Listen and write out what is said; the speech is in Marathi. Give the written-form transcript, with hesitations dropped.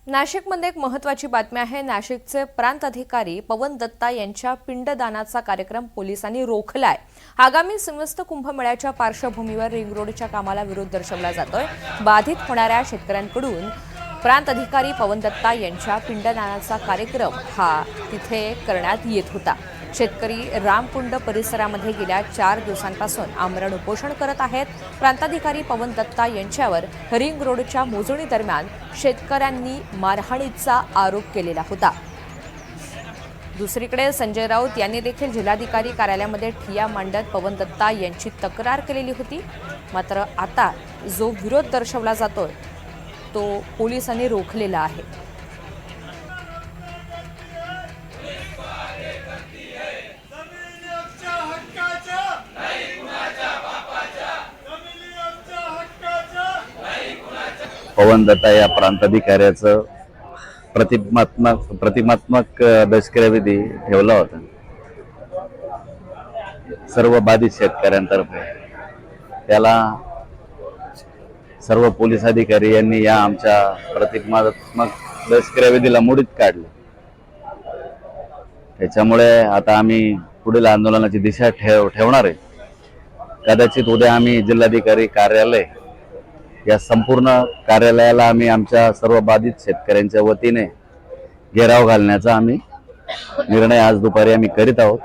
नाशिकमध्ये एक महत्त्वाची बातमी आहे। नाशिकचे प्रांत अधिकारी पवन दत्ता यांच्या पिंडदानाचा कार्यक्रम पोलिसांनी रोखलाय। आगामी समस्त कुंभमेळ्याच्या पार्श्वभूमीवर रिंग रोडच्या कामाला विरोध दर्शवला जातोय। बाधित होणाऱ्या शेतकऱ्यांकडून प्रांत अधिकारी पवन दत्ता यांच्या पिंडदानाचा कार्यक्रम हा तिथे करण्यात येत होता। शेतकरी रामकुंड परिसरामध्ये गेल्या 4 दिवसांपासून आमरण उपोषण करत आहेत। प्रांताधिकारी पवन दत्ता यांच्यावर रिंग रोडच्या मोजणी दरम्यान शेतकऱ्यांनी मारहाणीचा आरोप केलेला होता। दुसरीकडे संजय राऊत यांनी देखील जिल्हाधिकारी कार्यालयामध्ये ठिय्या मांडत पवन दत्ता यांची तक्रार केलेली होती। मात्र आता जो विरोध दर्शवला जातोय तो पोलिसांनी रोखलेला आहे। पवन दत्ता या प्रांताधिकाऱ्याचं प्रतिमात्मक दशक्रियाविधी ठेवला होता। सर्व बाधित शेतकऱ्यांतर्फे त्याला सर्व पोलीस अधिकारी यांनी या आमच्या प्रतिमात्मक दशक्रियाविधीला मोडीत काढले। त्याच्यामुळे आता आम्ही पुढील आंदोलनाची दिशा ठेवणार आहे। कदाचित उद्या आम्ही जिल्हाधिकारी कार्यालय या संपूर्ण कार्यालयाला आम्ही आमच्या सर्व बाधित शेतकऱ्यांच्या वतीने घेराव घालण्याचा आम्ही निर्णय आज दुपारी आम्ही करीत आहोत।